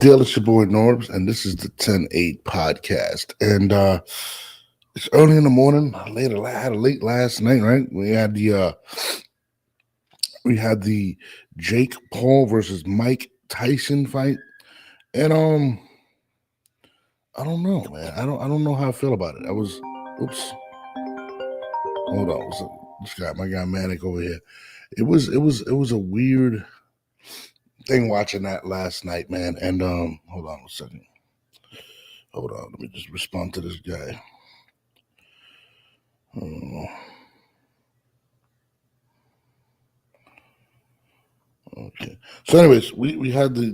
Deal, it's your boy NORDS, and this is the 10-8 podcast. And it's early in the morning. I had a late last night, right? We had the Jake Paul versus Mike Tyson fight. And I don't know, man. I don't know how I feel about it. Oops. Hold on. What's up? This guy, my guy Manic over here. It was a weird thing watching that last night, man. And hold on a second. Hold on, let me just respond to this guy. Okay. So, anyways, we had the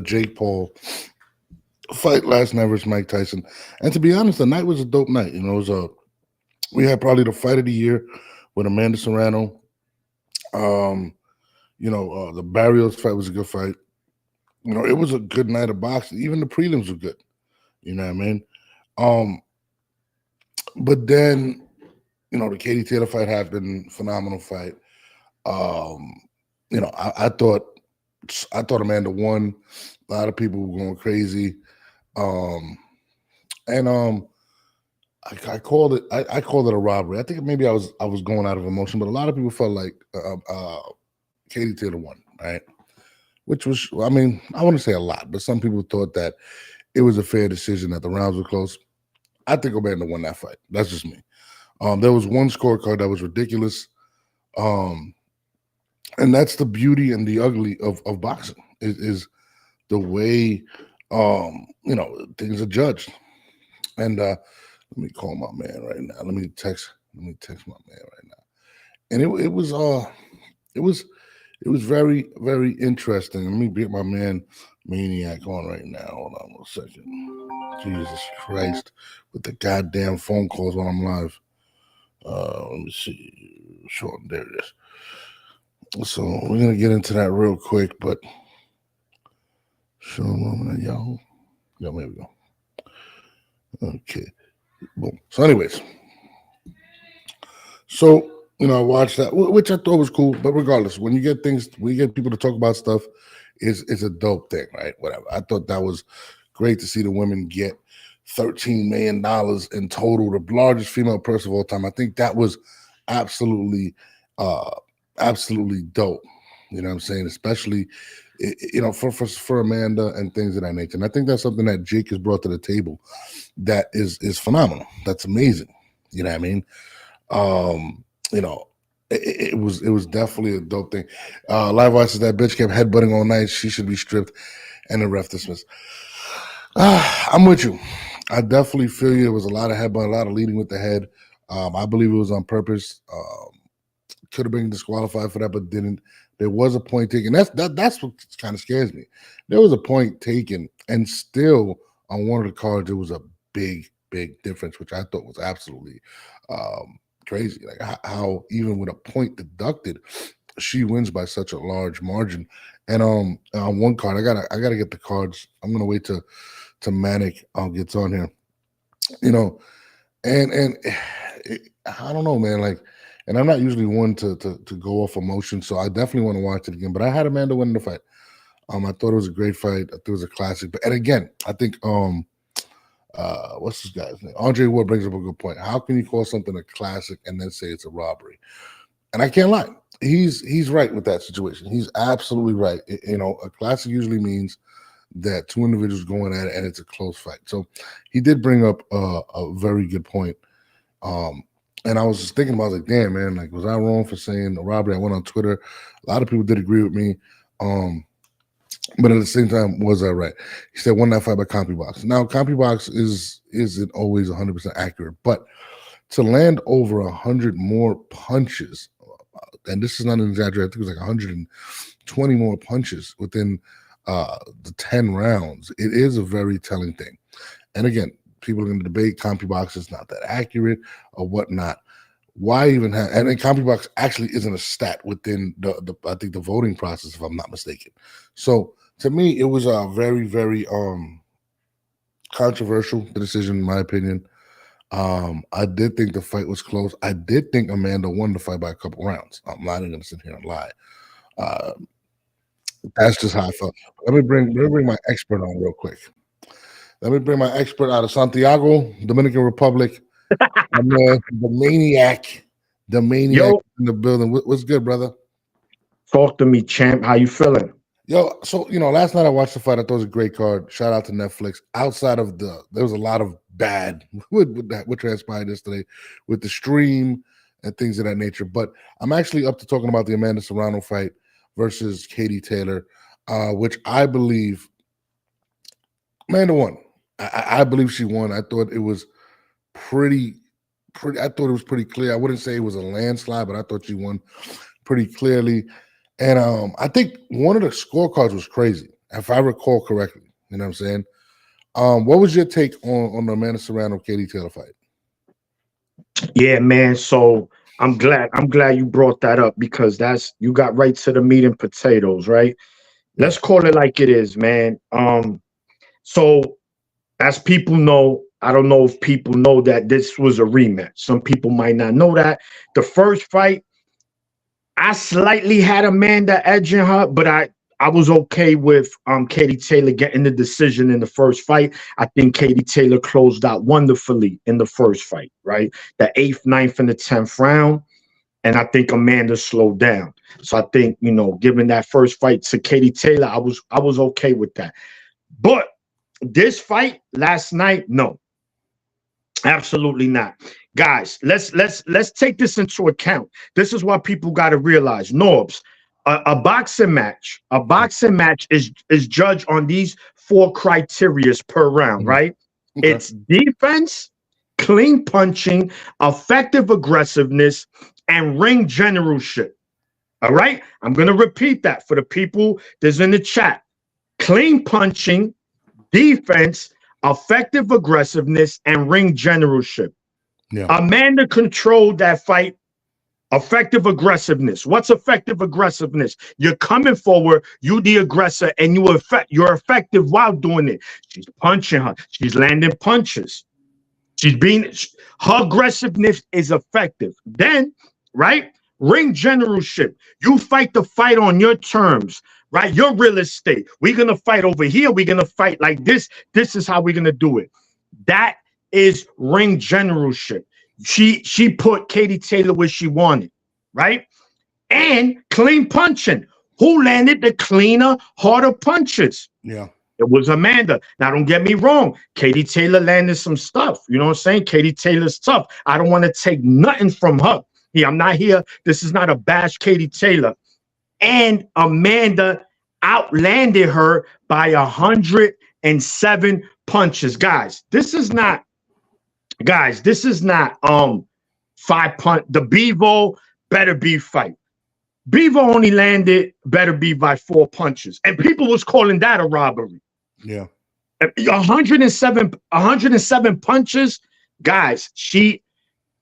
Jake Paul fight last night versus Mike Tyson, and to be honest, the night was a dope night. We had probably the fight of the year with Amanda Serrano. Um, the Barrios fight was a good fight. It was a good night of boxing. Even the prelims were good. You know what I mean? Um, but then the Katie Taylor fight happened, phenomenal fight. Um, I thought Amanda won. A lot of people were going crazy. Um, and I called it. I called it a robbery. I think maybe I was going out of emotion, but a lot of people felt like Katie Taylor won, right? Which was, I mean, I wouldn't say a lot, but some people thought that it was a fair decision, that the rounds were close. I think Amanda won that fight. That's just me. There was one scorecard that was ridiculous. Um, and that's the beauty and the ugly of boxing is the way things are judged. And let me call my man right now. Let me text my man right now. And it was very, very interesting. Let me get my man Maniac on right now. Hold on one second. Jesus Christ, with the goddamn phone calls while I'm live. Let me see. Sure, there it is. So we're gonna get into that real quick, but show moment, y'all. Yeah, there we go. Okay. Boom. So, anyways, I watched that, which I thought was cool. But regardless, when you get people to talk about stuff, it's a dope thing, right? Whatever. I thought that was great to see the women get $13 million in total, the largest female purse of all time. I think that was absolutely, uh, absolutely dope. You know what I'm saying? Especially, for Amanda and things of that nature. And I think that's something that Jake has brought to the table that is phenomenal. That's amazing. You know what I mean? Um, you know, it was definitely a dope thing. Live Wire says that bitch kept headbutting all night. She should be stripped and the ref dismissed. I'm with you. I definitely feel you. There was a lot of headbutt, a lot of leading with the head. I believe it was on purpose. Could have been disqualified for that, but didn't. There was a point taken. That's what kind of scares me. There was a point taken, and still on one of the cards, it was a big, big difference, which I thought was absolutely crazy. Like how even with a point deducted, she wins by such a large margin. And on one card, I gotta get the cards. I'm gonna wait to Manic gets on here. You know, and I don't know, man. Like, and I'm not usually one to go off emotion, so I definitely want to watch it again. But I had Amanda winning the fight. I thought it was a great fight. I thought it was a classic. But and again, I think what's this guy's name? Andre Ward brings up a good point. How can you call something a classic and then say it's a robbery? And I can't lie. He's right with that situation. He's absolutely right. A classic usually means that two individuals going at it and it's a close fight. So he did bring up a very good point. And I was just thinking about, like, damn, man, like, was I wrong for saying a robbery? I went on Twitter. A lot of people did agree with me. But at the same time, was I right? He said won that fight by Compubox. Now, Compubox isn't always 100% accurate, but to land over 100 more punches, and this is not an exaggeration, I think it was like 120 more punches within the 10 rounds. It is a very telling thing. And again, people are going to debate Compubox is not that accurate or whatnot. Why even have, and then Compubox actually isn't a stat within the I think the voting process, if I'm not mistaken. So to me, it was a very, very controversial decision, in my opinion. I did think the fight was close. I did think Amanda won the fight by a couple rounds. I'm not even going to sit here and lie. Uh, That's just how I felt. Let me bring my expert on real quick. Let me bring my expert out of Santiago, Dominican Republic. My man, the maniac Yo, in the building. What's good, brother? talk to me, champ. How you feeling? Yo, so last night I watched the fight. I thought it was a great card. Shout out to Netflix. Outside of there was a lot of bad what transpired yesterday with the stream and things of that nature. But I'm actually up to talking about the Amanda Serrano fight versus Katie Taylor, which I believe Amanda won. I believe she won. I thought it was pretty. I thought it was pretty clear. I wouldn't say it was a landslide, but I thought she won pretty clearly. And I think one of the scorecards was crazy, if I recall correctly. You know what I'm saying? What was your take on the Amanda Serrano Katie Taylor fight? Yeah, man. So I'm glad you brought that up because you got right to the meat and potatoes, right? Let's call it like it is, man. So as people know, I don't know if people know that this was a rematch. Some people might not know that. The first fight, I slightly had Amanda edging her, but I was okay with Katie Taylor getting the decision in the first fight. I think Katie Taylor closed out wonderfully in the first fight, right? The 8th, 9th, and the 10th round. And I think Amanda slowed down. So I think, giving that first fight to Katie Taylor, I was okay with that. But this fight last night, no. Absolutely not. Guys, let's take this into account. This is what people got to realize. NORDS, a boxing match is judged on these 4 criteria per round, right? Okay. It's defense, clean punching, effective aggressiveness, and ring generalship. All right? I'm going to repeat that for the people that's in the chat. Clean punching, defense, effective aggressiveness, and ring generalship. Yeah. Amanda controlled that fight. Effective aggressiveness. What's effective aggressiveness? You're coming forward, you the aggressor, and you're effective while doing it. She's punching her. She's landing punches. Her aggressiveness is effective. Then, right? Ring generalship. You fight the fight on your terms. Right? Your real estate. We're going to fight over here. We're going to fight like this. This is how we're going to do it. That is ring generalship. She put Katie Taylor where she wanted, right? And clean punching. Who landed the cleaner, harder punches? Yeah. It was Amanda. Now, don't get me wrong. Katie Taylor landed some stuff. You know what I'm saying? Katie Taylor's tough. I don't want to take nothing from her. Yeah, I'm not here. This is not a bash Katie Taylor. And Amanda outlanded her by 107 punches. Guys, this is not 5 punch. The Bevo better be fight. Bevo only landed better be by 4 punches. And people was calling that a robbery. Yeah. 107 punches. Guys,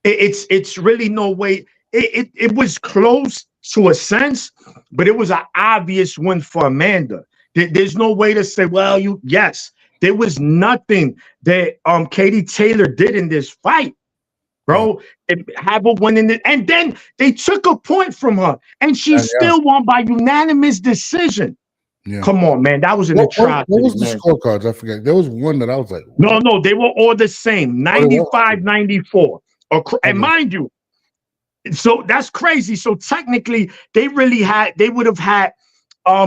it's really no way. It was close to a sense, but it was an obvious win for Amanda. There's no way to say, well, yes, there was nothing that Katie Taylor did in this fight, bro. Have a win in it, and then they took a point from her, and she still won by unanimous decision. Yeah. Come on, man, that was an atrocity. What was the scorecards? I forget. There was one that I was like, what? No, they were all the same, 95-94. And mind you, so that's crazy. So technically, they would have had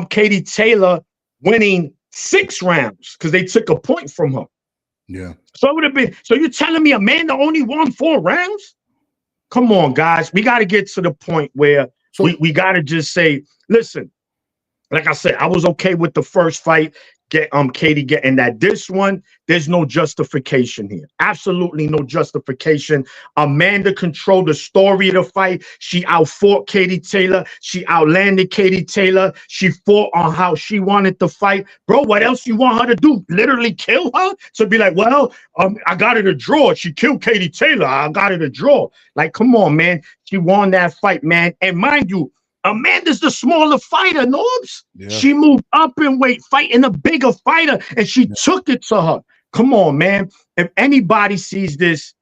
Katie Taylor winning 6 rounds because they took a point from her. Yeah. So it would have been. So you're telling me Amanda only won 4 rounds? Come on, guys. We got to get to the point where we got to just say, listen. Like I said, I was okay with the first fight. Katie getting that. This one, there's no justification here. Absolutely no justification. Amanda controlled the story of the fight. She outfought Katie Taylor. She outlanded Katie Taylor. She fought on how she wanted to fight. Bro, what else you want her to do? Literally kill her? So be like, well, I got her to draw. She killed Katie Taylor. I got her to draw. Like, come on, man. She won that fight, man. And mind you, Amanda's the smaller fighter, NORDS. Yeah. She moved up in weight, fighting a bigger fighter, and she took it to her. Come on, man. If anybody sees this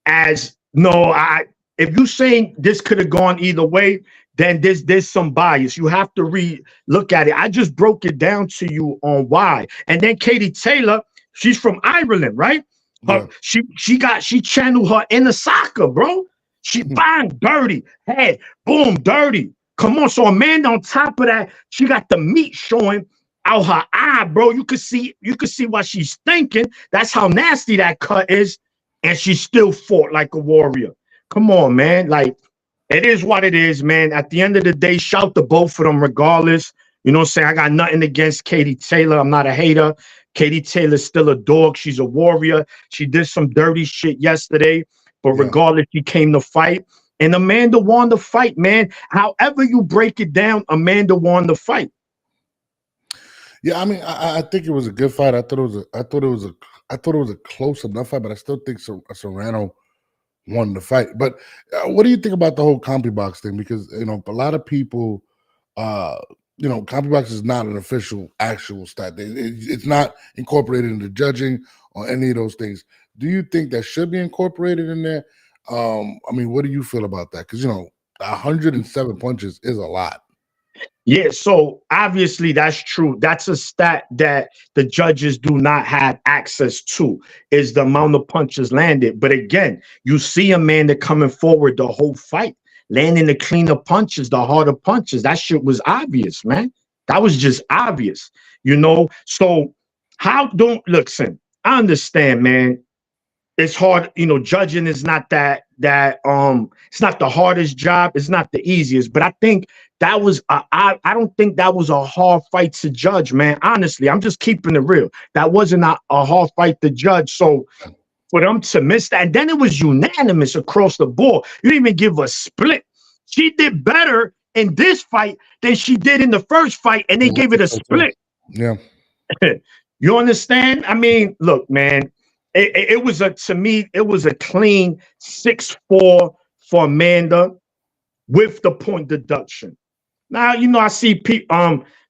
as, if you're saying this could have gone either way, then there's some bias. You have to look at it. I just broke it down to you on why. And then Katie Taylor, she's from Ireland, right? Yeah. She channeled her inner soccer, bro. She bang dirty, head, boom, dirty. Come on. So Amanda, on top of that, she got the meat showing out her eye, bro. You could see what she's thinking. That's how nasty that cut is. And she still fought like a warrior. Come on, man. Like, it is what it is, man. At the end of the day, shout to both of them regardless. You know what I'm saying? I got nothing against Katie Taylor. I'm not a hater. Katie Taylor's still a dog. She's a warrior. She did some dirty shit yesterday, but regardless, she came to fight. And Amanda won the fight, man. However you break it down, Amanda won the fight. Yeah, I mean, I think it was a good fight. I thought it was a close enough fight, but I still think Serrano won the fight. But what do you think about the whole Compubox thing? Because a lot of people, Compubox is not an official actual stat. It's not incorporated into judging or any of those things. Do you think that should be incorporated in there? I mean, what do you feel about that? Because 107 punches is a lot. Yeah, so obviously that's true. That's a stat that the judges do not have access to, is the amount of punches landed. But again, you see Amanda coming forward the whole fight, landing the cleaner punches, the harder punches. That shit was obvious, man. That was just obvious, So listen, I understand, man. It's hard, judging is not it's not the hardest job, it's not the easiest, but I think that was I don't think that was a hard fight to judge, man. Honestly, I'm just keeping it real. That wasn't a hard fight to judge. So for them to miss that, and then it was unanimous across the board. You didn't even give a split. She did better in this fight than she did in the first fight, and they gave it a split. Yeah. You understand? I mean, look, man. It was to me, it was a clean 6-4 for Amanda with the point deduction. Now, I see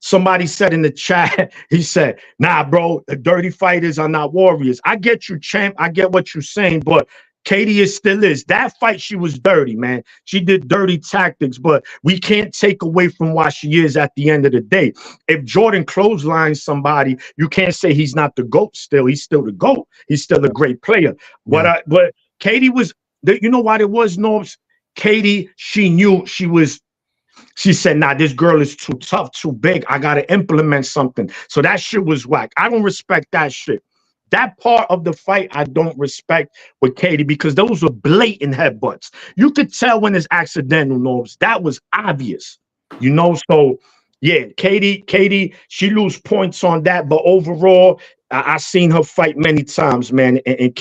somebody said in the chat, he said, nah, bro, the dirty fighters are not warriors. I get you, champ. I get what you're saying, but Katie still is. That fight, she was dirty, man. She did dirty tactics, but we can't take away from what she is at the end of the day. If Jordan clotheslines somebody, you can't say he's not the GOAT still. He's still the GOAT. He's still a great player. Yeah. But Katie was, you know what it was, Norbs? Katie, she knew she said, nah, this girl is too tough, too big. I got to implement something. So that shit was whack. I don't respect that shit. That part of the fight, I don't respect with Katie, because those were blatant headbutts. You could tell when it's accidental, Norbs. That was obvious, So, yeah, Katie, she lose points on that. But overall, I seen her fight many times, man. And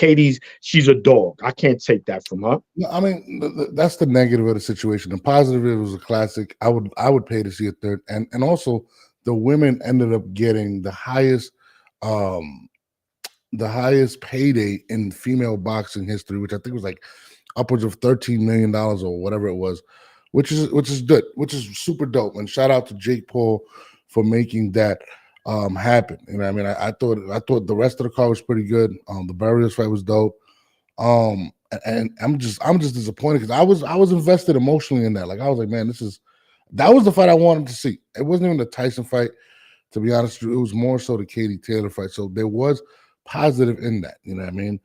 she's a dog. I can't take that from her. No, I mean, that's the negative of the situation. The positive, it was a classic. I would pay to see a third. And also, the women ended up getting the highest payday in female boxing history, which I think was like upwards of $13 million or whatever it was, which is good, which is super dope. And shout out to Jake Paul for making that happen. I mean, I thought the rest of the card was pretty good. The Barrios fight was dope. And I'm just disappointed because I was invested emotionally in that. Like, I was like, man, that was the fight I wanted to see. It wasn't even the Tyson fight, to be honest with you. It was more so the Katie Taylor fight. So there was positive in that, you know what I mean?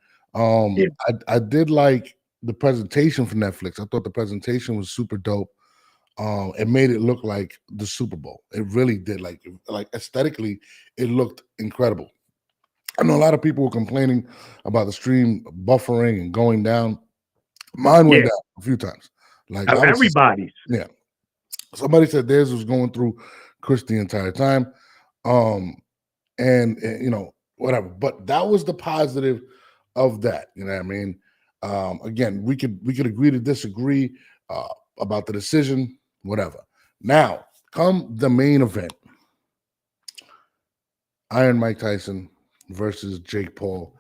I did like the presentation for Netflix. I thought the presentation was super dope. It made it look like the Super Bowl. It really did. Like aesthetically, it looked incredible. I know a lot of people were complaining about the stream buffering and going down. Mine went down a few times. Like everybody's. Yeah. Somebody said theirs was going through Chris the entire time. And whatever. But that was the positive of that. You know what I mean? Again, we could agree to disagree about the decision, whatever. Now, come the main event. Iron Mike Tyson versus Jake Paul.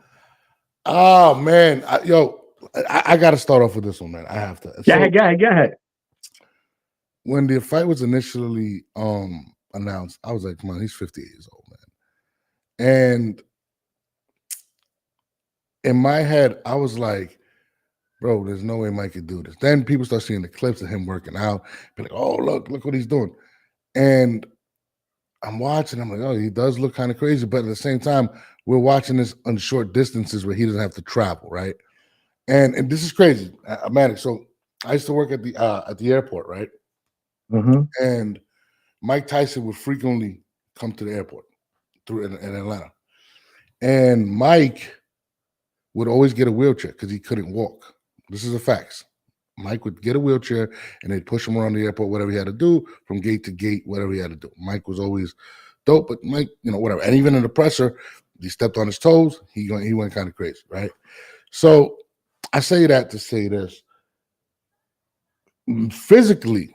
Oh man, I got to start off with this one, man. I have to. Go ahead. When the fight was initially announced, I was like, come on, he's 58 years old, man. And in my head, I was like, bro, there's no way Mike could do this. Then people start seeing the clips of him working out, be like, oh, look what he's doing. And I'm watching, I'm like, oh, he does look kind of crazy, but at the same time, we're watching this on short distances where he doesn't have to travel, right? And this is crazy, Manic. So I used to work at the airport, right? Mm-hmm. And Mike Tyson would frequently come to the airport in Atlanta, and Mike would always get a wheelchair because he couldn't walk. This is a fact. Mike would get a wheelchair and they'd push him around the airport, whatever he had to do, from gate to gate, whatever he had to do. Mike was always dope, but Mike, whatever. And even in the presser, he stepped on his toes. He went kind of crazy, right? So I say that to say this. Physically,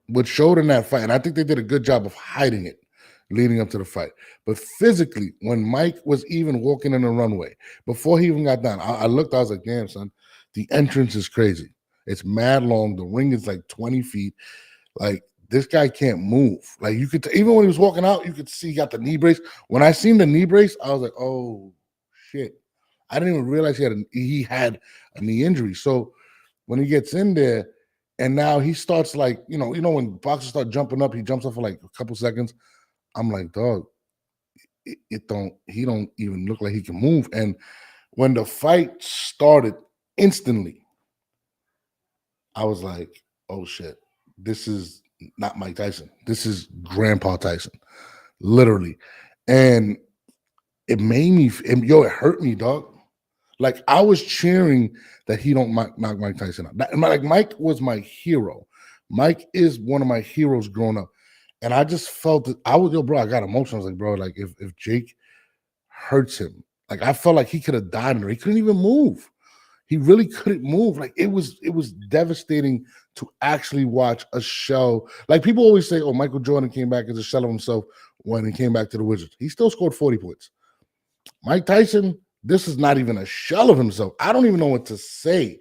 what showed in that fight, and I think they did a good job of hiding it leading up to the fight. But physically, when Mike was even walking in the runway, before he even got down, I looked, I was like, damn, son, the entrance is crazy. It's mad long. The ring is like 20 feet. Like, this guy can't move. Like, you could, even when he was walking out, you could see he got the knee brace. When I seen the knee brace, I was like, oh, shit. I didn't even realize he had a knee injury. So when he gets in there, and now he starts like, when boxers start jumping up, he jumps up for like a couple seconds. I'm like, dog, he don't even look like he can move. And when the fight started, instantly, I was like, oh shit, this is not Mike Tyson. This is Grandpa Tyson, literally. And it made me, it hurt me, dog. Like, I was cheering that he don't knock Mike Tyson out. Like, Mike was my hero. Mike is one of my heroes growing up. And I just felt that I got emotional. I was like, bro, like if Jake hurts him, like I felt like he could have died or he couldn't even move. He really couldn't move. Like it was devastating to actually watch a shell. Like people always say, oh, Michael Jordan came back as a shell of himself when he came back to the Wizards. He still scored 40 points. Mike Tyson, this is not even a shell of himself. I don't even know what to say.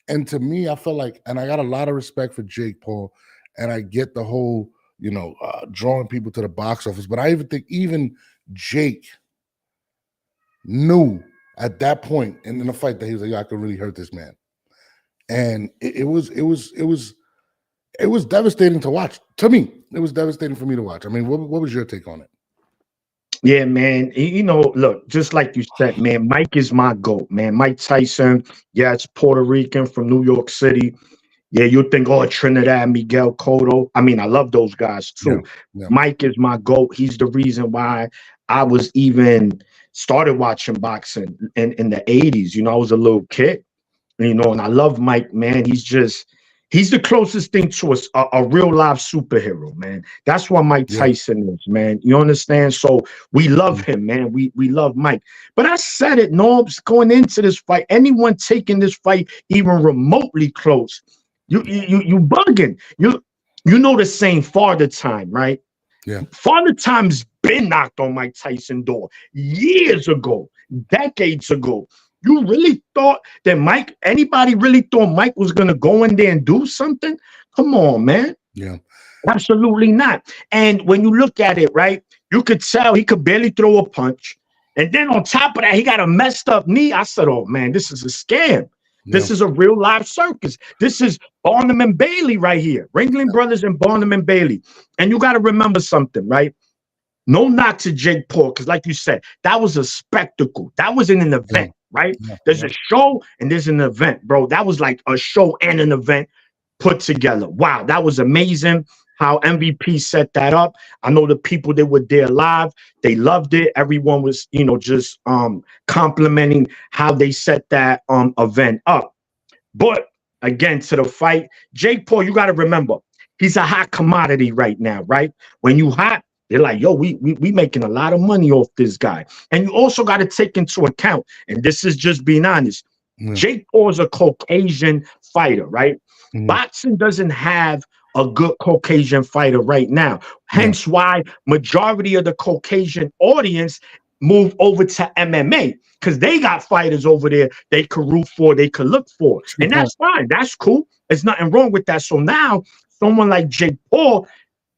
And to me, I felt like, and I got a lot of respect for Jake Paul, and I get the whole, drawing people to the box office. But I even think even Jake knew at that point in the fight that he was like, I could really hurt this man. And it was devastating to watch. To me, it was devastating for me to watch. I mean, what was your take on it? Yeah, man. Look, just like you said, man, Mike is my GOAT, man. Mike Tyson, it's Puerto Rican from New York City. Yeah, you think, oh, Trinidad, Miguel Cotto. I mean, I love those guys too. Yeah. Mike is my GOAT. He's the reason why I was even started watching boxing in the 80s. I was a little kid, and I love Mike, man. He's the closest thing to a real live superhero, man. That's what Mike Tyson is, man. You understand? So we love him, man. We love Mike. But I said it, Norbs, going into this fight, anyone taking this fight even remotely close, you bugging. You know the saying, Father Time, right? Yeah. Father Time's been knocked on Mike Tyson's door years ago, decades ago. You really thought that anybody really thought Mike was going to go in there and do something? Come on, man. Yeah. Absolutely not. And when you look at it, right, you could tell he could barely throw a punch. And then on top of that, he got a messed up knee. I said, oh, man, this is a scam. Yeah. This is a real live circus. This is Barnum and Bailey right here. Ringling Brothers and Barnum and Bailey. And you got to remember something, right? No knock to Jake Paul, because like you said, that was a spectacle. That was an event, right? There's a show and there's an event, bro. That was like a show and an event put together. Wow, that was amazing how MVP set that up. I know the people that were there live, they loved it. Everyone was, just complimenting how they set that event up. But again, to the fight, Jake Paul, you got to remember, he's a hot commodity right now, right? When you hot, they're like, yo, we making a lot of money off this guy. And you also got to take into account, and this is just being honest, Jake Paul is a Caucasian fighter, right? Boxing doesn't have a good Caucasian fighter right now. Hence why majority of the Caucasian audience move over to MMA, because they got fighters over there they could root for, they could look for. And that's fine. That's cool. There's nothing wrong with that. So now someone like Jake Paul,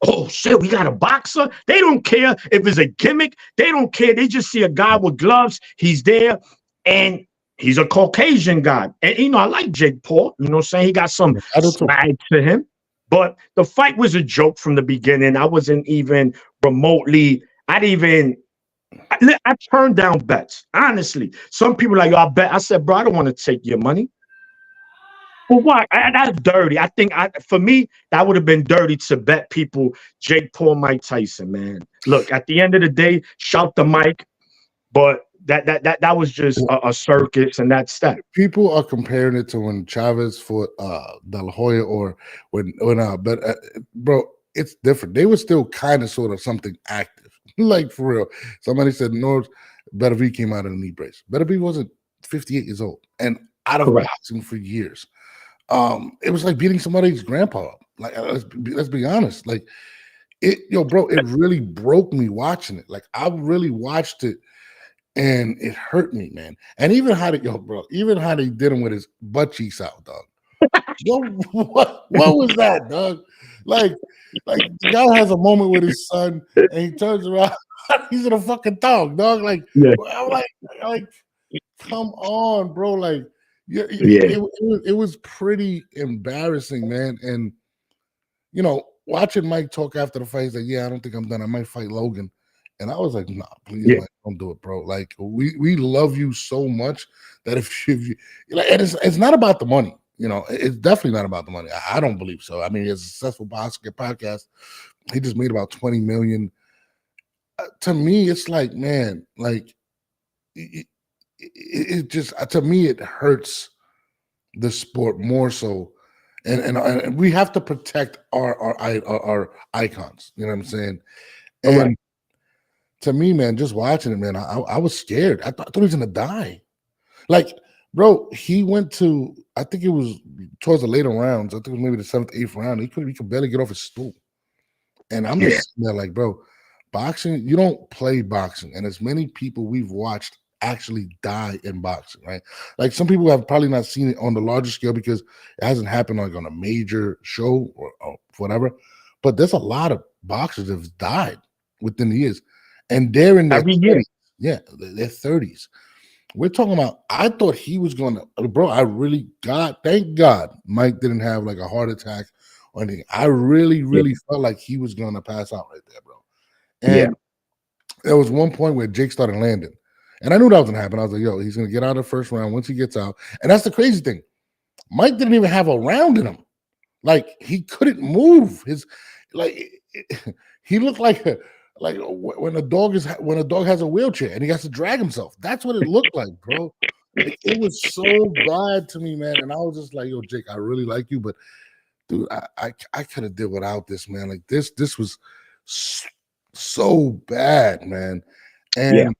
oh shit, we got a boxer. They don't care if it's a gimmick. They don't care. They just see a guy with gloves. He's there. And He's a Caucasian guy. And, I like Jake Paul. You know what I'm saying? He got some I do too. swag to him. But the fight was a joke from the beginning. I wasn't even remotely, I turned down bets. Honestly, some people are like, yo, I bet. I said, bro, I don't want to take your money. Well, why? That's dirty. I think for me, that would have been dirty to bet people Jake Paul, Mike Tyson, man. Look, at the end of the day, shout to Mike, but that was just a circus, and that's that. People are comparing it to when Chavez fought De La Hoya, or but bro, it's different. They were still kind of sort of something active, like for real. Somebody said NORDS, Beterbiev came out in a knee brace. Beterbiev wasn't 58 years old and out of boxing for years. It was like beating somebody's grandpa up. Like, let's be honest. Like, bro, it really broke me watching it. Like, I really watched it, and it hurt me, man. And even how they did him with his butt cheeks out, dog. What was that, dog? Like the guy has a moment with his son, and he turns around, he's in a fucking thong, dog. Like, I'm like, come on, bro. Like, it was pretty embarrassing, man. And watching Mike talk after the fight, he's like, yeah, I don't think I'm done. I might fight Logan. And I was like, nah, please, Mike, don't do it, bro. Like, we love you so much that if you like, and it's not about the money. It's definitely not about the money. I don't believe so. I mean, he has a successful boxing podcast. He just made about 20 million. To me, it's like, man, like it just, to me, it hurts the sport more so. And we have to protect our icons. You know what I'm saying? And to me, man, just watching it, man, I was scared. I thought he was gonna die. Like, bro, he went to, I think it was towards the later rounds. I think it was maybe the 7th, 8th round. He could barely get off his stool. And I'm just sitting there like, bro, boxing, you don't play boxing. And as many people we've watched actually die in boxing, right? Like, some people have probably not seen it on the larger scale because it hasn't happened like on a major show or whatever. But there's a lot of boxers that have died within the years. And they're in their 30s. Yeah, their 30s. We're talking about, I thought he was going to, bro, thank God Mike didn't have like a heart attack or anything. I really felt like he was going to pass out right there, bro. And there was one point where Jake started landing. And I knew that was going to happen. I was like, yo, he's going to get out of the first round once he gets out. And that's the crazy thing. Mike didn't even have a round in him. Like, he couldn't move. He looked like when a dog has a wheelchair and he has to drag himself. That's what it looked like, bro. It was so bad to me, man. And I was just like, yo, Jake, I really like you, but dude, I could have did without this, man. Like, this was so bad, man. And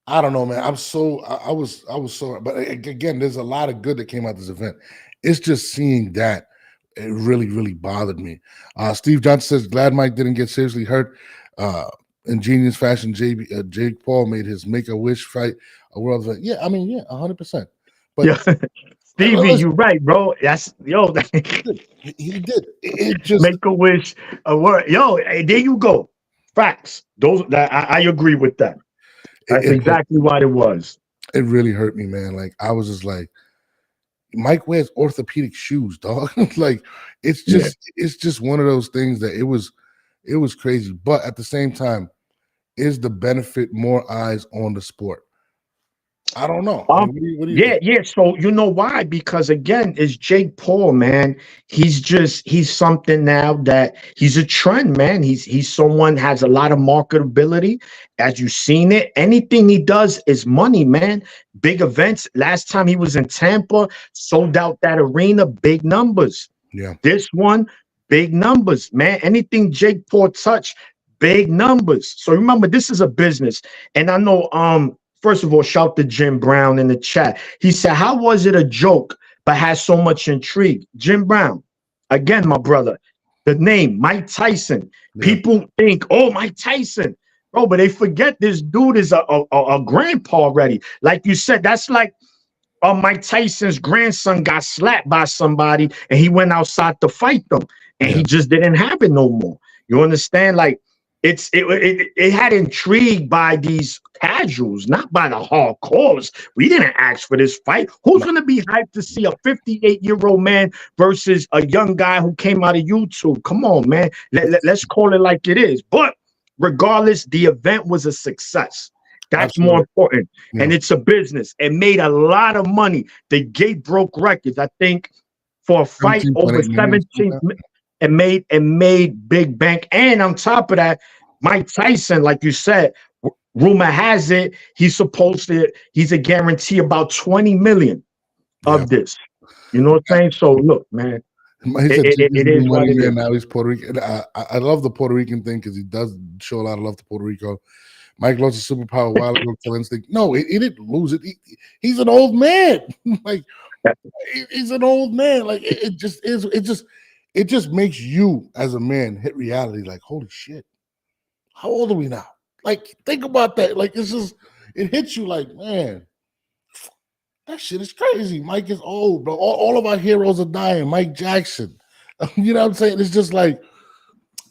I don't know, man. I was so, but again, there's a lot of good that came out of this event. It's just seeing that. It really bothered me. Steve Johnson says, glad Mike didn't get seriously hurt. In genius fashion, Jake Paul made his Make-A-Wish fight a world event. Yeah, I mean, 100%. But Stevie, you're right, bro. That's he did. It just Make-A-Wish a word. Hey, there you go. Facts. I agree with that. That's exactly what it was. It really hurt me, man. Like, I was just like, Mike wears orthopedic shoes, dog. Like, it's just one of those things that it was crazy. But at the same time, is the benefit more eyes on the sport? I don't know. What do you think? So you know why? Because again, it's Jake Paul, man. He's something now that he's a trend, man. He's someone has a lot of marketability. As you've seen it, anything he does is money, man. Big events. Last time he was in Tampa, sold out that arena, big numbers. Yeah. This one, big numbers, man. Anything Jake Paul touched, big numbers. So remember, this is a business. And I know, first of all, shout to Jim Brown in the chat. He said, how was it a joke, but has so much intrigue? Jim Brown, again, my brother, the name, Mike Tyson. Yeah. People think, oh, Mike Tyson. Bro, but they forget this dude is a grandpa already. Like you said, that's like Mike Tyson's grandson got slapped by somebody and he went outside to fight them. And he just didn't have it no more. You understand? Like, it had intrigue by these casuals, not by the hardcores. We didn't ask for this fight. Who's going to be hyped to see a 58-year-old man versus a young guy who came out of YouTube? Come on, man. Let's call it like it is. But regardless, the event was a success. That's more important. Yeah. And it's a business. It made a lot of money. The gate broke records. I think for a fight over 17, it made big bank. And on top of that, Mike Tyson, like you said, rumor has it, he's a guarantee about 20 million of this. You know what I'm saying? So look, man. It is money, man. Now he's Puerto Rican. I love the Puerto Rican thing because he does show a lot of love to Puerto Rico. Mike lost a superpower a while ago. Kill instinct. No, he didn't lose it. He's an old man. Like he's an old man. Like it just is. It just makes you as a man hit reality. Like, holy shit, how old are we now? Like, think about that. Like, it hits you like, man, that shit is crazy. Mike is old, bro. All of our heroes are dying. Mike Jackson. You know what I'm saying? It's just like,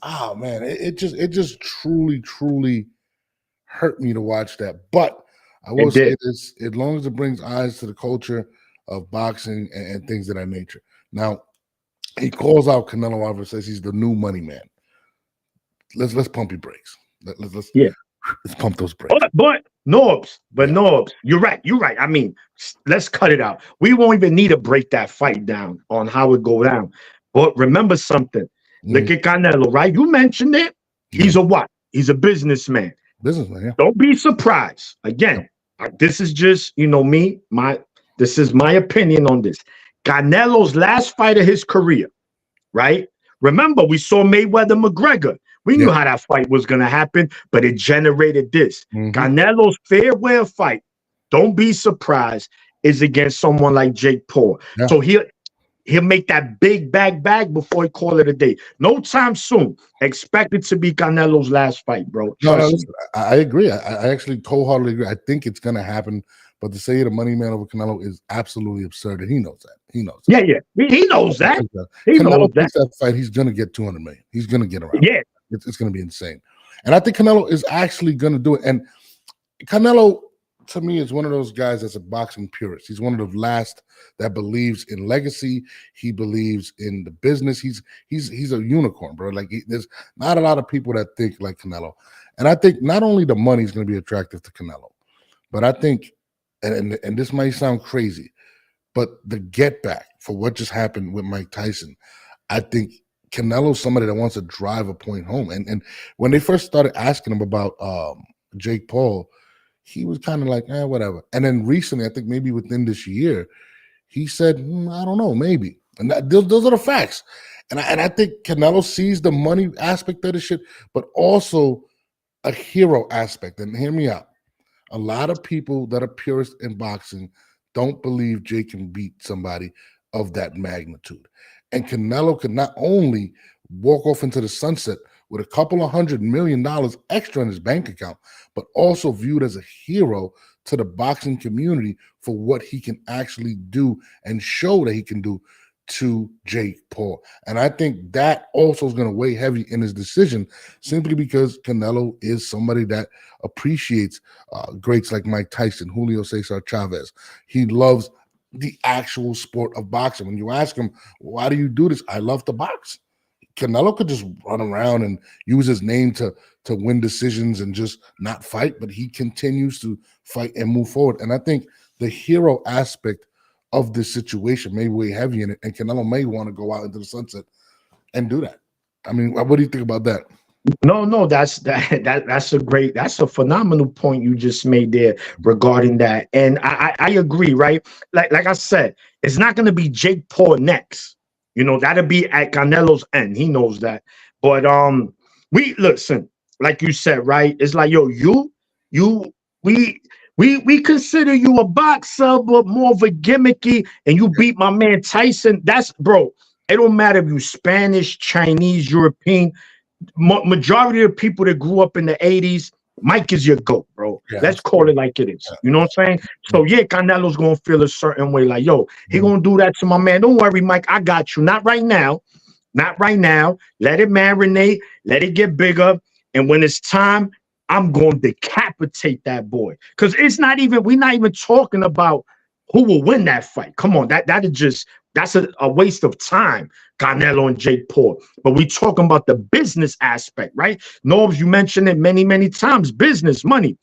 oh man, it just truly hurt me to watch that. But I will say this, as long as it brings eyes to the culture of boxing and things of that nature. Now, he calls out Canelo Alvarez, says he's the new money man. Let's pump your brakes. Let's pump those brakes. But Norbs, you're right. I mean, let's cut it out. We won't even need to break that fight down on how it go down. But remember something. Look at Canelo, right? You mentioned it. He's a what? He's a businessman. Yeah. Don't be surprised. Again, this is just, me. This is my opinion on this. Canelo's last fight of his career, right? Remember, we saw Mayweather-McGregor. We knew how that fight was going to happen, but it generated this. Canelo's farewell fight, don't be surprised, is against someone like Jake Paul. Yeah. So he'll make that big bag before he call it a day. No time soon. Expect it to be Canelo's last fight, bro. No, I agree. I actually wholeheartedly agree. I think it's going to happen. But to say the money man over Canelo is absolutely absurd, and he knows that. He knows that. Yeah. He knows that. Canelo takes that fight, he's going to get 200 million. He's going to get around. Yeah. It's going to be insane. And I think Canelo is actually going to do it. And Canelo, to me, is one of those guys that's a boxing purist. He's one of the last that believes in legacy. He believes in the business. He's a unicorn, bro. Like, there's not a lot of people that think like Canelo. And I think not only the money is going to be attractive to Canelo, but I think, and this might sound crazy, but the get back for what just happened with Mike Tyson, I think Canelo's somebody that wants to drive a point home. And when they first started asking him about Jake Paul, he was kind of like, whatever. And then recently, I think maybe within this year, he said, I don't know, maybe. And those are the facts. And I think Canelo sees the money aspect of the shit, but also a hero aspect. And hear me out. A lot of people that are purists in boxing don't believe Jake can beat somebody of that magnitude. And Canelo could not only walk off into the sunset with a couple of $100 million extra in his bank account, but also viewed as a hero to the boxing community for what he can actually do and show that he can do to Jake Paul. And I think that also is going to weigh heavy in his decision, simply because Canelo is somebody that appreciates greats like Mike Tyson, Julio Cesar Chavez. He loves the actual sport of boxing. When you ask him, why do you do this? I love to box. Canelo could just run around and use his name to win decisions and just not fight, but he continues to fight and move forward. And I think the hero aspect of this situation may weigh heavy in it, and Canelo may want to go out into the sunset and do that. I mean, what do you think about that? No, that's a phenomenal point you just made there regarding that. And I agree, right? Like I said, it's not going to be Jake Paul next. That'll be at Canelo's end. He knows that. But we listen, like you said, right? It's like, we consider you a boxer, but more of a gimmicky, and you beat my man Tyson. That's, bro, it don't matter if you Spanish, Chinese, European. Majority of the people that grew up in the 80s, Mike is your GOAT, bro. Yeah, let's call it like it is. Yeah. You know what I'm saying? So, yeah, Canelo's going to feel a certain way. Like, he going to do that to my man. Don't worry, Mike. I got you. Not right now. Not right now. Let it marinate. Let it get bigger. And when it's time, I'm going to decapitate that boy. Because we're not even talking about who will win that fight. Come on, that is just that's a waste of time, Canelo and Jake Paul. But we talking about the business aspect, right? Norbs, you mentioned it many, many times. Business, money.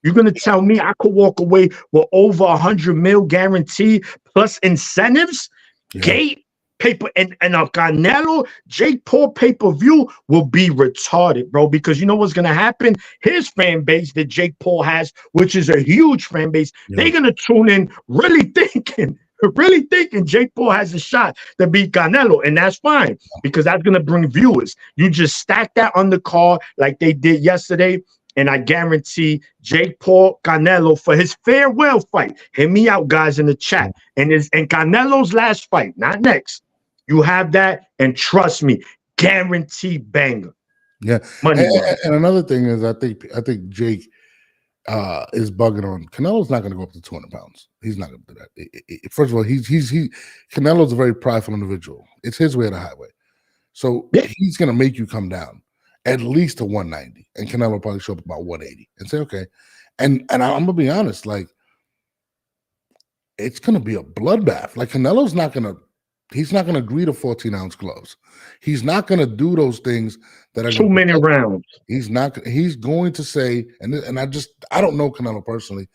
You're gonna tell me I could walk away with over 100 mil guarantee plus incentives, gate paper, and a Canelo Jake Paul pay-per-view will be retarded, bro. Because you know what's gonna happen? His fan base that Jake Paul has, which is a huge fan base, they're gonna tune in really thinking Jake Paul has a shot to beat Canelo, and that's fine because that's gonna bring viewers. You just stack that on the card like they did yesterday. And I guarantee Jake Paul Canelo for his farewell fight. Hear me out, guys, in the chat. And Canelo's last fight, not next. You have that, and trust me, guaranteed banger. Yeah. Money. And another thing is, I think Jake is bugging on Canelo's not going to go up to 200 pounds. He's not going to do that. First of all, Canelo's a very prideful individual. It's his way or the highway. So he's going to make you come down at least to 190, and Canelo will probably show up about 180 and say, okay. And I'm gonna be honest, like it's gonna be a bloodbath. Like Canelo's he's not gonna agree to 14-ounce gloves. He's not gonna do those things that are too many rounds. He's going to say, and I don't know Canelo personally,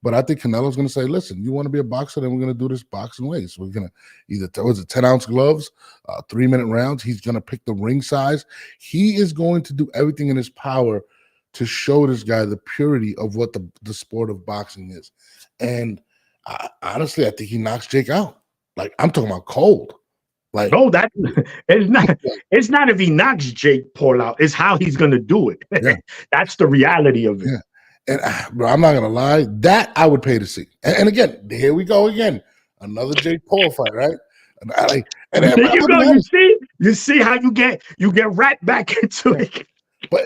but I think Canelo's going to say, listen, you want to be a boxer, then we're going to do this boxing way. So we're going to either, 10-ounce gloves, 3-minute rounds. He's going to pick the ring size. He is going to do everything in his power to show this guy the purity of what the sport of boxing is. And honestly, I think he knocks Jake out. Like, I'm talking about cold. Like, no, it's not if he knocks Jake Paul out, it's how he's going to do it. Yeah. That's the reality of it. Yeah. And bro, I'm not gonna lie, that I would pay to see. And again, here we go again, another Jake Paul fight, right? And you see how you get right back into it. But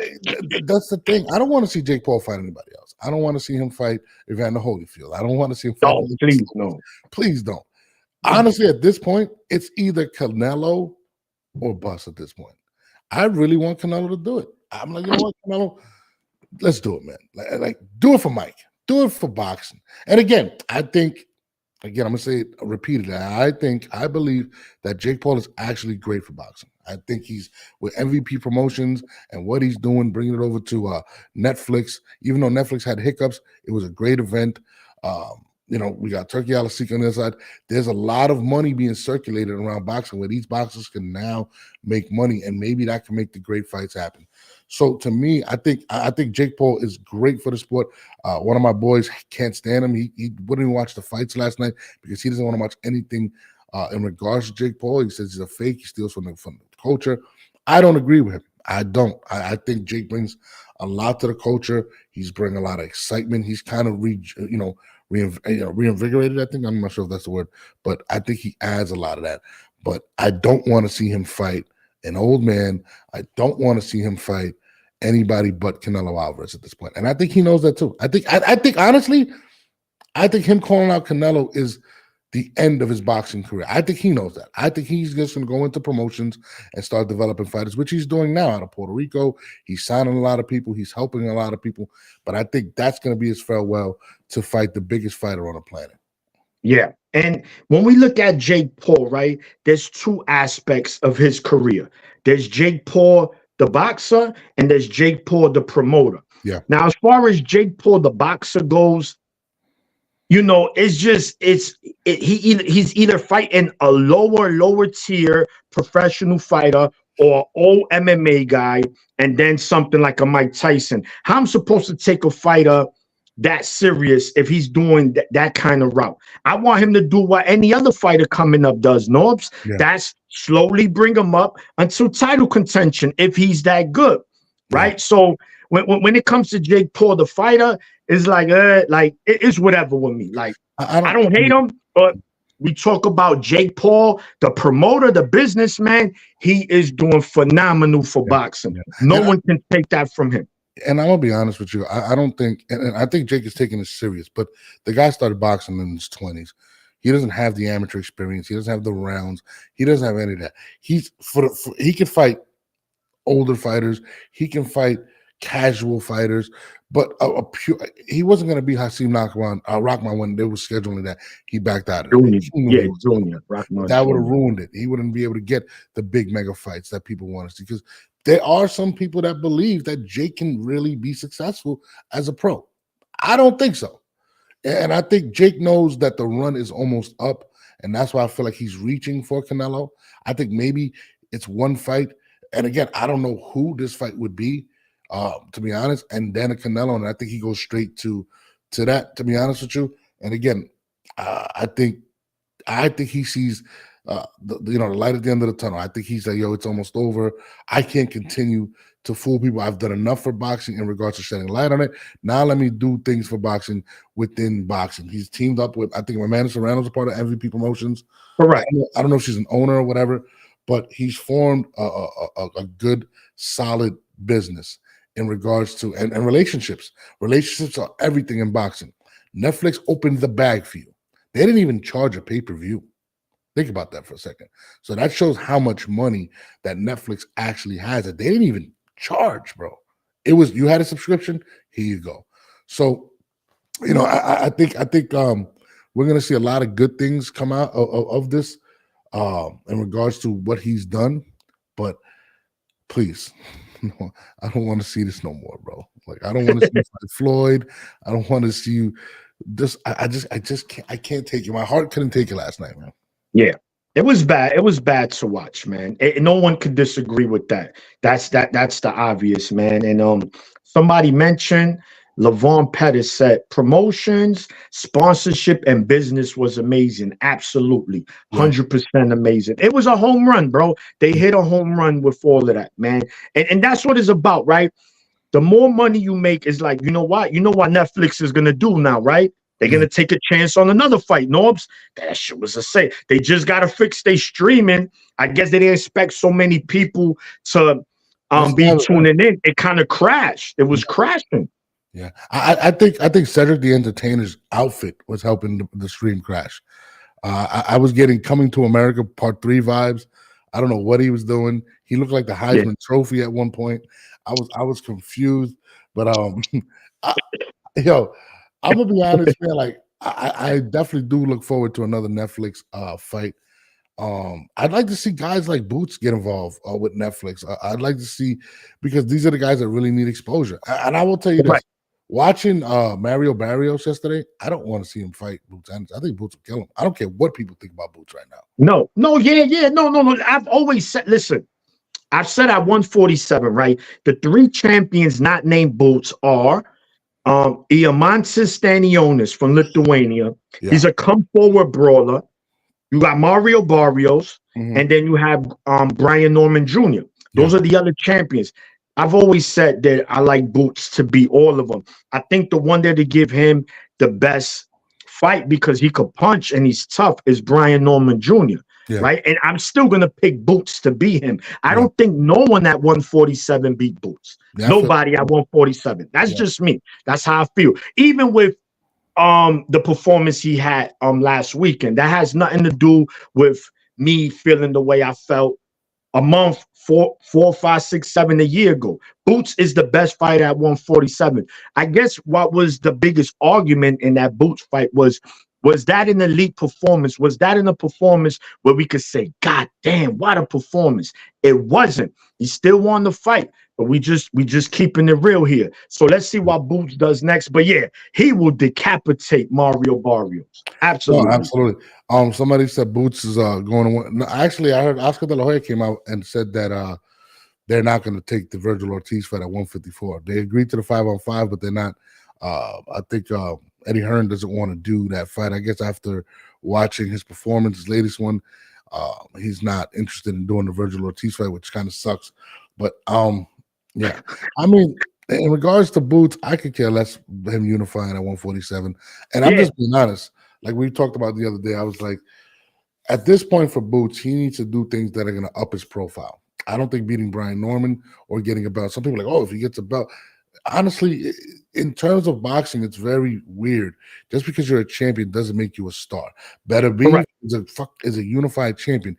that's the thing. I don't want to see Jake Paul fight anybody else. I don't want to see him fight Evander Holyfield. I don't want to see him fight. No, please, no. Please don't. Honestly, at this point, it's either Canelo or bust at this point. I really want Canelo to do it. I'm like, you know what, Canelo? Let's do it, man. Like, do it for Mike. Do it for boxing. And again, I think, I'm gonna say it repeatedly. I believe that Jake Paul is actually great for boxing. I think he's with MVP Promotions and what he's doing, bringing it over to Netflix. Even though Netflix had hiccups, it was a great event. We got Turkey Alasika on the other side. There's a lot of money being circulated around boxing where these boxers can now make money, and maybe that can make the great fights happen. So to me, I think Jake Paul is great for the sport. One of my boys can't stand him. He wouldn't even watch the fights last night because he doesn't want to watch anything in regards to Jake Paul. He says he's a fake. He steals from the culture. I don't agree with him. I don't. I think Jake brings a lot to the culture. He's bringing a lot of excitement. He's kind of reinvigorated. I think, I'm not sure if that's the word, but I think he adds a lot of that. But I don't want to see him fight an old man. I don't want to see him fight anybody but Canelo Alvarez at this point. And I think he knows that too. I think honestly, I think him calling out Canelo is the end of his boxing career. I think he knows that. I think he's just going to go into promotions and start developing fighters, which he's doing now out of Puerto Rico. He's signing a lot of people. He's helping a lot of people. But I think that's going to be his farewell to fight the biggest fighter on the planet. Yeah. And when we look at Jake Paul, right, there's two aspects of his career. There's Jake Paul, the boxer, and there's Jake Paul, the promoter. Yeah. Now, as far as Jake Paul, the boxer goes, he's either fighting a lower tier professional fighter or old MMA guy, and then something like a Mike Tyson. How I'm supposed to take a fighter that serious if he's doing that kind of route? I want him to do what any other fighter coming up does, Norbs. Yeah. That's slowly bring him up until title contention if he's that good, right? Yeah. So when it comes to Jake Paul, the fighter, is like it's whatever with me. Like I don't hate him, but we talk about Jake Paul, the promoter, the businessman. He is doing phenomenal for boxing. Yeah. No one can take that from him. And I'm gonna be honest with you, I don't think, and I think Jake is taking this serious, but the guy started boxing in his 20s. He doesn't have the amateur experience. He doesn't have the rounds. He doesn't have any of that. He can fight older fighters. He can fight casual fighters, but he wasn't going to be Hasim Rahman when they were scheduling that. He backed out of it. Junior, He knew yeah, he was Junior, but Rockman that would have Junior. ruined it. He wouldn't be able to get the big mega fights that people want to see, because there are some people that believe that Jake can really be successful as a pro. I don't think so. And I think Jake knows that the run is almost up, and that's why I feel like he's reaching for Canelo. I think maybe it's one fight, and again, I don't know who this fight would be, to be honest, and then a Canelo, and I think he goes straight to that, to be honest with you. And again, I think he sees the light at the end of the tunnel. I think he's like, yo, it's almost over. I can't continue to fool people. I've done enough for boxing in regards to shedding light on it. Now let me do things for boxing within boxing. He's teamed up with, I think, Amanda Serrano is a part of MVP Promotions. Correct. I don't know if she's an owner or whatever, but he's formed a good, solid business in regards to and relationships. Relationships are everything in boxing. Netflix opened the bag for you. They didn't even charge a pay-per-view. Think about that for a second. So that shows how much money that Netflix actually has that they didn't even charge, bro. It was, you had a subscription, here you go. So, I think we're gonna see a lot of good things come out of this in regards to what he's done. But please, no, I don't want to see this no more, bro. Like, I don't want to see Floyd. I don't want to see you. I just can't take it. My heart couldn't take it last night, man. Yeah, it was bad. It was bad to watch, man. No one could disagree with that. That's the obvious, man. And somebody mentioned Levon Pettis said promotions, sponsorship, and business was amazing. Absolutely, 100% amazing. It was a home run, bro. They hit a home run with all of that, man. And that's what it's about, right? The more money you make is like, you know what Netflix is gonna do now, right? They're gonna take a chance on another fight. NORDS, that shit was a say. They just gotta fix their streaming. I guess they didn't expect so many people to be tuning in. It kind of crashed. It was crashing. Yeah, I think Cedric the Entertainer's outfit was helping the stream crash. I was getting Coming to America Part 3 vibes. I don't know what he was doing. He looked like the Heisman Trophy at one point. I was confused, but yo, I'm gonna be honest, man. Like, I definitely do look forward to another Netflix fight. I'd like to see guys like Boots get involved with Netflix. I'd like to see, because these are the guys that really need exposure. And I will tell you this: watching Mario Barrios yesterday, I don't want to see him fight Boots. I think Boots will kill him. I don't care what people think about Boots right now. No. I've always said, listen. I've said at 147, right? The three champions not named Boots are Iamantis Stanionis from Lithuania. Yeah. He's a come forward brawler. You got Mario Barrios, and then you have Brian Norman Jr. Those are the other champions. I've always said that I like Boots to be all of them. I think the one there to give him the best fight because he could punch and he's tough is Brian Norman Jr. Yeah. Right. And I'm still going to pick Boots to beat him. I don't think no one at 147 beat Boots. Nobody at 147. That's just me. That's how I feel. Even with the performance he had last weekend, that has nothing to do with me feeling the way I felt a month, 4, 5, 6, 7 a year ago. Boots is the best fighter at 147. I guess what was the biggest argument in that Boots fight was that an elite performance? Was that in a performance where we could say, God damn, what a performance? It wasn't. He still won the fight, but we just keeping it real here. So let's see what Boots does next. But yeah, he will decapitate Mario Barrios. Absolutely. No, absolutely. Somebody said Boots is going to win. No, actually, I heard Oscar De La Hoya came out and said that they're not going to take the Virgil Ortiz fight at 154. They agreed to the 5-on-5, but they're not. I think Eddie Hearn doesn't want to do that fight. I guess after watching his performance, his latest one, he's not interested in doing the Virgil Ortiz fight, which kind of sucks. But yeah, I mean, in regards to Boots, I could care less him unifying at 147. And I'm just being honest. Like we talked about the other day, I was like, at this point for Boots, he needs to do things that are going to up his profile. I don't think beating Brian Norman or getting a belt. Some people are like, oh, if he gets a belt. Honestly, in terms of boxing, it's very weird. Just because you're a champion doesn't make you a star. Better Beef is a unified champion.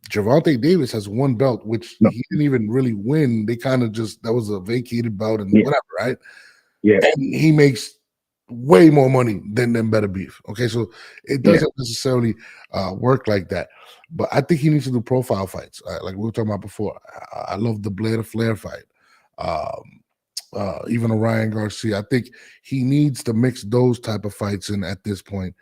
Gervonta Davis has one belt, which No. he didn't even really win. They kind of just, that was a vacated belt and Yeah. whatever, right? Yeah. And he makes way more money than Better Beef. Okay, so it doesn't necessarily work like that. But I think he needs to do profile fights, like we were talking about before. I love the Blair to Flair fight. Even a Ryan Garcia. I think he needs to mix those type of fights in at this point,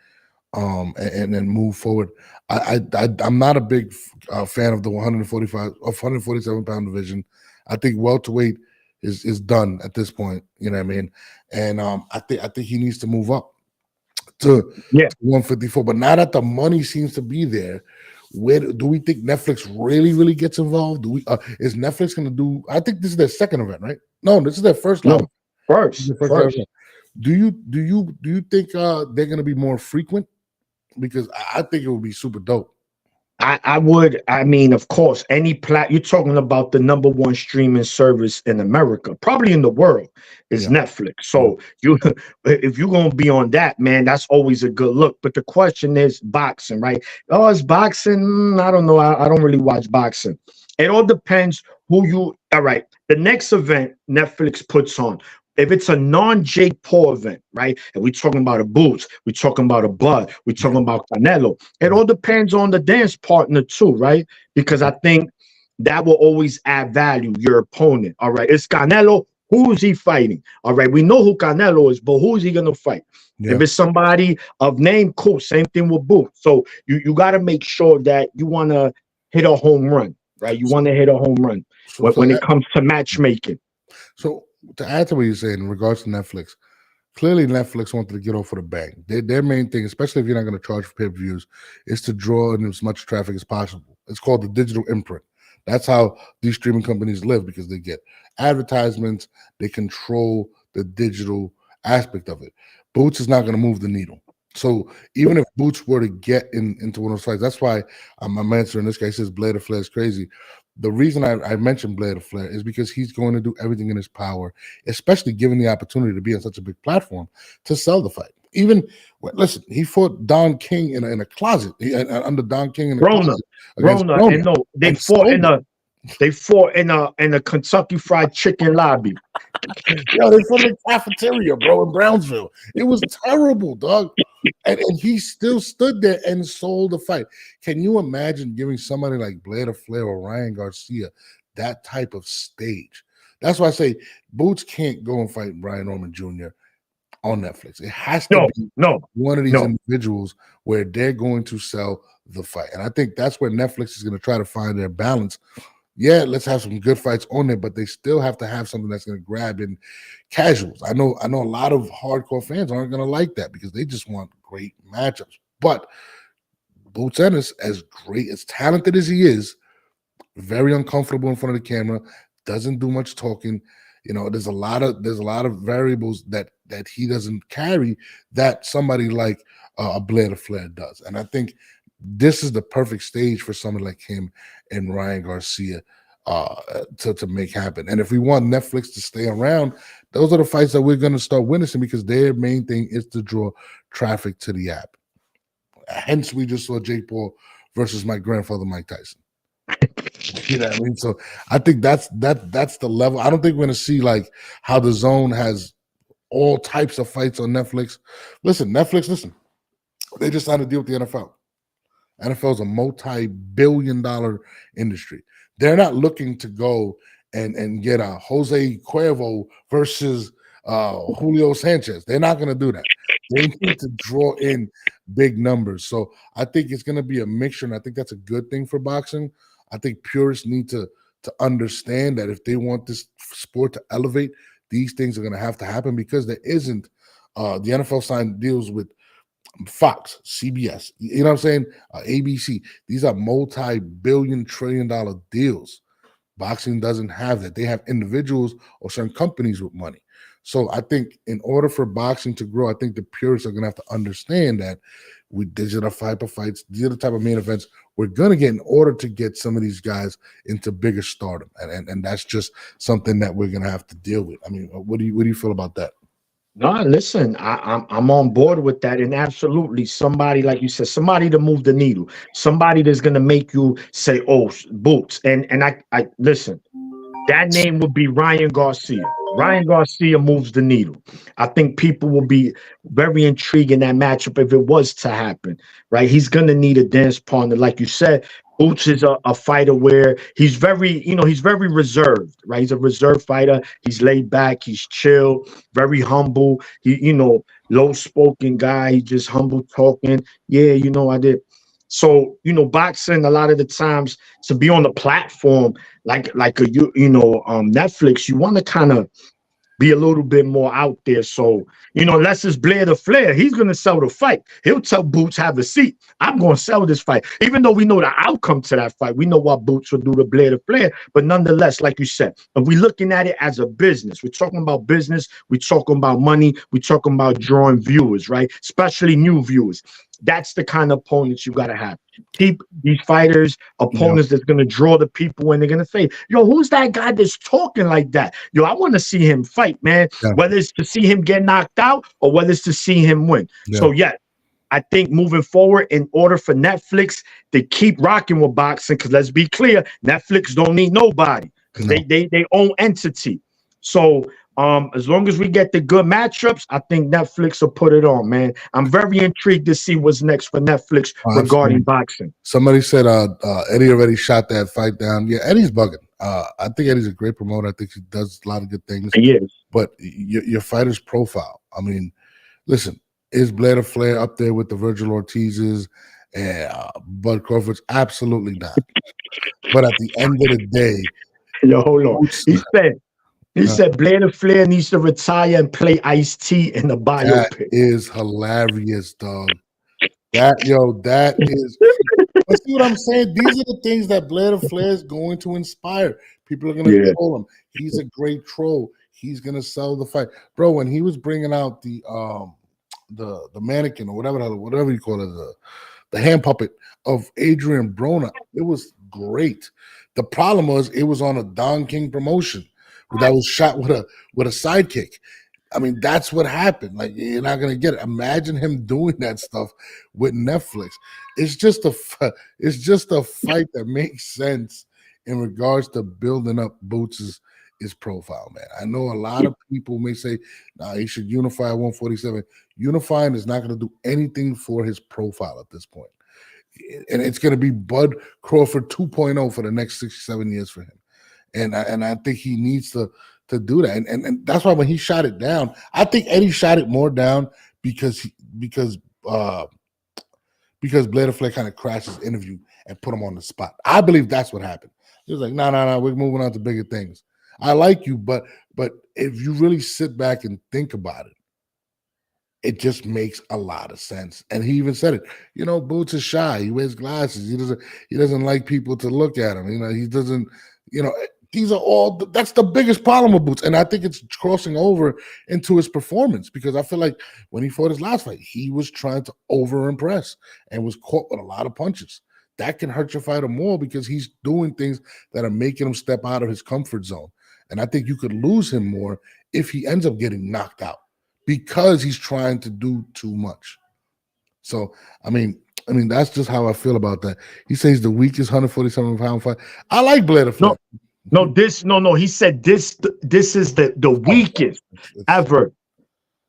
and then move forward. I'm not a big fan of the 147 pound division. I think welterweight is done at this point. You know what I mean? And I think he needs to move up to Yeah. 154. But now that the money seems to be there, where do we think Netflix really gets involved? Do we is Netflix going to do? I think this is their second event, right? No, this is their first live. No. First. Do you think they're going to be more frequent? Because I think it would be super dope. I would. I mean, of course, you're talking about the number one streaming service in America, probably in the world, is Netflix. So if you're gonna be on that, man, that's always a good look. But the question is boxing, right? Oh, it's boxing. I don't know. I don't really watch boxing. It all depends who you. All right. The next event Netflix puts on, if it's a non-Jake Paul event, right? And we're talking about a Boots, we're talking about a Bud, we're talking about Canelo. It all depends on the dance partner too, right? Because I think that will always add value, your opponent. All right. It's Canelo. Who's he fighting? All right. We know who Canelo is, but who's he gonna fight? If it's somebody of name, cool. Same thing with Boots. So you got to make sure that you want to hit a home run, right? You want to hit a home run when it comes to matchmaking. So to add to what you're saying in regards to Netflix, clearly Netflix wanted to get off with a bang. Their main thing, especially if you're not going to charge for pay-per-views, is to draw in as much traffic as possible. It's called the digital imprint. That's how these streaming companies live, because they get advertisements, they control the digital aspect of it. Boots is not going to move the needle. So even if Boots were to get into one of those fights, that's why I'm answering this guy. He says Blair to Flair is crazy. The reason I mentioned Blair to Flair is because he's going to do everything in his power, especially given the opportunity to be on such a big platform, to sell the fight. Even listen, he fought Don King in a closet, under Don King in a closet against Rona, and no, they fought in a Kentucky Fried Chicken lobby. Yo, they fought in the cafeteria, bro, in Brownsville. It was terrible, dog. And he still stood there and sold the fight. Can you imagine giving somebody like Blair to Flair or Ryan Garcia that type of stage? That's why I say Boots can't go and fight Brian Norman Jr. on Netflix. It has to be one of these individuals where they're going to sell the fight. And I think that's where Netflix is going to try to find their balance. Yeah, let's have some good fights on there, but they still have to have something that's going to grab in casuals. I know a lot of hardcore fans aren't going to like that because they just want great matchups. But Boots Ennis, as great, as talented as he is, very uncomfortable in front of the camera, doesn't do much talking. You know, there's a lot of variables that he doesn't carry that somebody like a Blair to Flair does. And I think this is the perfect stage for someone like him and Ryan Garcia to make happen. And if we want Netflix to stay around, those are the fights that we're going to start witnessing, because their main thing is to draw traffic to the app. Hence, we just saw Jake Paul versus my grandfather Mike Tyson. You know what I mean? So I think that's the level. I don't think we're going to see like how the Zone has all types of fights on Netflix. Netflix, they just signed a deal with the NFL. NFL is a multi-billion-dollar industry. They're not looking to go and get a Jose Cuervo versus Julio Sanchez. They're not going to do that. They need to draw in big numbers. So I think it's going to be a mixture, and I think that's a good thing for boxing. I think purists need to understand that if they want this sport to elevate, these things are going to have to happen, because there isn't the NFL signed deals with Fox, CBS, you know what I'm saying? ABC. These are multi-billion, trillion-dollar deals. Boxing doesn't have that. They have individuals or certain companies with money. So I think in order for boxing to grow, I think the purists are going to have to understand that these are the type of fights, these are the type of main events we're going to get in order to get some of these guys into bigger stardom. And that's just something that we're going to have to deal with. I mean, what do you feel about that? No, listen, I'm on board with that, and absolutely somebody like you said, somebody to move the needle, somebody that's gonna make you say, "Oh, Boots," and I listen. That name would be Ryan Garcia. Ryan Garcia moves the needle. I think people will be very intrigued in that matchup if it was to happen, right? He's going to need a dance partner. Like you said, Boots is a fighter where he's very, he's very reserved, right? He's a reserved fighter. He's laid back. He's chill, very humble. Low spoken guy. He's just humble talking. Yeah, I did. So, boxing a lot of the times to be on the platform like a Netflix, you want to kind of be a little bit more out there. So, unless it's Blair the Flair, he's going to sell the fight. He'll tell Boots, have a seat. I'm going to sell this fight. Even though we know the outcome to that fight, we know what Boots will do to Blair the Flair. But nonetheless, like you said, if we're looking at it as a business, we're talking about business, we're talking about money, we're talking about drawing viewers, right? Especially new viewers. That's the kind of opponents you got to have. Keep these fighters, opponents that's going to draw the people and they're going to say, yo, who's that guy that's talking like that? Yo, I want to see him fight, man. Yeah. Whether it's to see him get knocked out or whether it's to see him win. Yeah. So, yeah, I think moving forward, in order for Netflix to keep rocking with boxing, because let's be clear, Netflix don't need nobody because they own entity. So, as long as we get the good matchups, I think Netflix will put it on, man. I'm very intrigued to see what's next for Netflix regarding boxing. Somebody said Eddie already shot that fight down. Yeah, Eddie's bugging. I think Eddie's a great promoter. I think he does a lot of good things. He is. But your fighter's profile. I mean, listen, is Blair Flair up there with the Virgil Ortiz's and Bud Crawford's? Absolutely not. But at the end of the day, yo, hold on. He said Blair the Flair needs to retire and play Ice-T in the biopic. That is hilarious, dog. That is. But see what I'm saying? These are the things that Blair Flair is going to inspire. People are going to troll him. He's a great troll. He's going to sell the fight, bro. When he was bringing out the mannequin or whatever you call it, the hand puppet of Adrian Broner, it was great. The problem was it was on a Don King promotion that was shot with a sidekick. I mean, that's what happened. Like, you're not gonna get it. Imagine him doing that stuff with Netflix. It's just a fight that makes sense in regards to building up Boots' profile, man. I know a lot of people may say, "Nah, he should unify 147." Unifying is not going to do anything for his profile at this point, and it's going to be Bud Crawford 2.0 for the next 6-7 years for him. And I think he needs to do that. And that's why when he shot it down, I think Eddie shot it more down because Blair Flair kind of crashed his interview and put him on the spot. I believe that's what happened. He was like, no, we're moving on to bigger things. I like you, but if you really sit back and think about it, it just makes a lot of sense. And he even said it. Boots is shy. He wears glasses. He doesn't like people to look at him. He doesn't. These are all. That's the biggest problem with Boots, and I think it's crossing over into his performance because I feel like when he fought his last fight, he was trying to over impress and was caught with a lot of punches. That can hurt your fighter more because he's doing things that are making him step out of his comfort zone. And I think you could lose him more if he ends up getting knocked out because he's trying to do too much. So, I mean, that's just how I feel about that. He says the weakest 147-pound fight. I like Blair Flair. No. He said this is the weakest ever.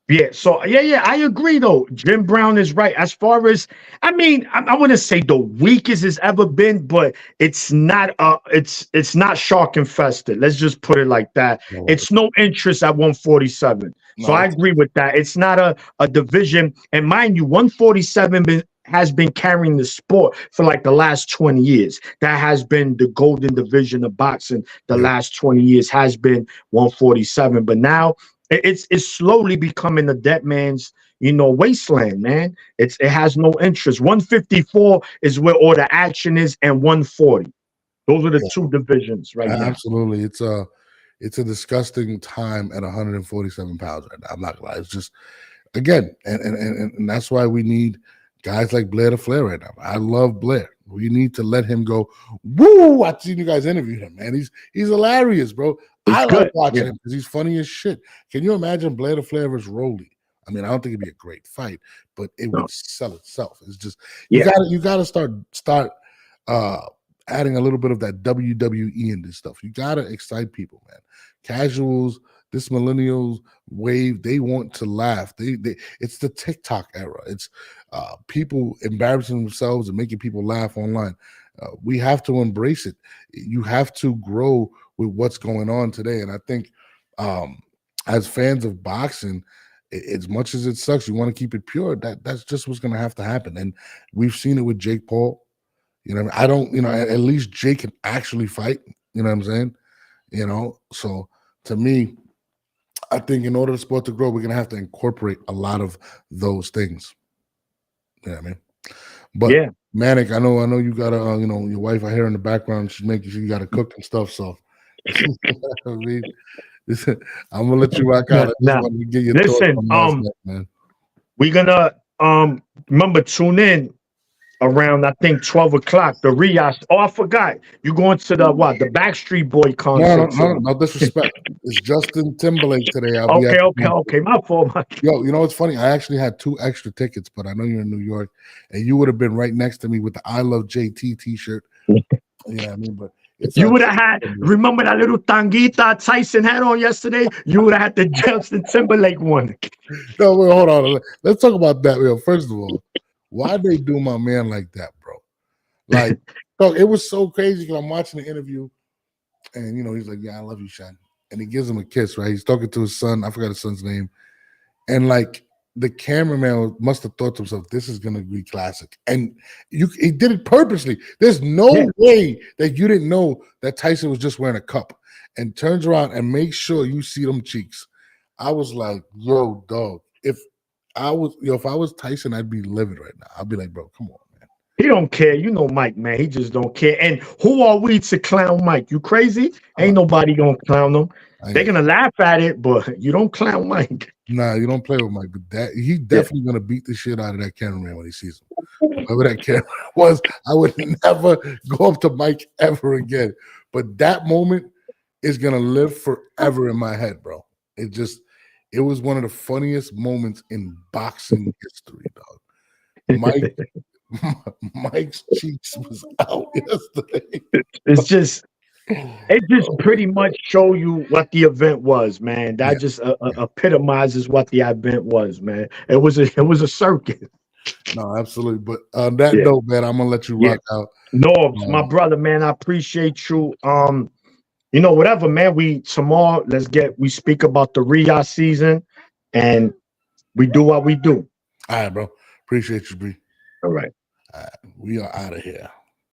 Yeah, so yeah, I agree though. Jim Brown is right. As far as I wouldn't say the weakest it's ever been, but it's not it's not shark infested. Let's just put it like that. No, it's no interest at 147. So I agree with that. It's not a division. And mind you, 147 has been carrying the sport for like the last 20 years. That has been the golden division of boxing. The last 20 years has been 147. But now it's slowly becoming a dead man's, wasteland, man. It has no interest. 154 is where all the action is, and 140. Those are the two divisions right now. Absolutely. It's a disgusting time at 147 pounds right now. I'm not gonna lie. It's just, again, and that's why we need guys like Blair Flair right now. I love Blair. We need to let him go. Woo! I've seen you guys interview him, man. He's hilarious, bro. I like watching him because he's funny as shit. Can you imagine Blair the Flair versus Rolly? I mean, I don't think it'd be a great fight, but it would sell itself. It's just you gotta start adding a little bit of that WWE in this stuff. You gotta excite people, man. Casuals, this millennials wave, they want to laugh. It's the TikTok era. It's people embarrassing themselves and making people laugh online. We have to embrace it. You have to grow with what's going on today. And I think as fans of boxing, as much as it sucks, you want to keep it pure. That's just what's going to have to happen. And we've seen it with Jake Paul. You know, I don't, you know, at least Jake can actually fight. You know what I'm saying? You know, so to me, I think in order for the sport to grow, we're going to have to incorporate a lot of those things. You know what I mean? But Manic, I know you got to, you know, your wife, I hear in the background, she's making sure you got to cook and stuff. So I mean, I'm gonna let you rock out. I just want to get your thoughts on that, man. We're gonna remember, tune in around, I think, 12 o'clock, the Rias. Oh, I forgot. You going to the Backstreet Boy concert? No disrespect. It's Justin Timberlake today. Okay. My fault. Yo, you know what's funny? I actually had 2 extra tickets, but I know you're in New York, and you would have been right next to me with the I Love JT t-shirt. You know what I mean? But you would have had, remember that little tanguita Tyson had on yesterday? You would have had the Justin Timberlake one. No, wait, hold on. Let's talk about that. Yo, first of all, why they do my man like that, bro? Like, it was so crazy because I'm watching the interview, and you know, he's like, "Yeah, I love you, Sean," and he gives him a kiss, right? He's talking to his son. I forgot his son's name, and like the cameraman must have thought to himself, "This is gonna be classic," and he did it purposely. There's no way that you didn't know that Tyson was just wearing a cup, and turns around and makes sure you see them cheeks. I was like, "Yo, dog, if I was Tyson, I'd be livid right now. I'd be like, bro, come on, man." He don't care. You know Mike, man. He just don't care. And who are we to clown Mike? You crazy? Ain't nobody gonna clown him. They're gonna laugh at it, but you don't clown Mike. Nah, you don't play with Mike. But he's definitely gonna beat the shit out of that cameraman when he sees him. Whoever that camera was, I would never go up to Mike ever again. But that moment is gonna live forever in my head, bro. It was one of the funniest moments in boxing history, dog. Mike's cheeks was out yesterday. It just pretty much show you what the event was, man. That just epitomizes what the event was, man. It was a circus. No, absolutely. But on that note, man, I'm gonna let you rock out. NORDS, my brother, man. I appreciate you. You know, whatever, man. Tomorrow, we speak about the Ria season, and we do what we do. All right, bro. Appreciate you, Bree. All right. We are out of here.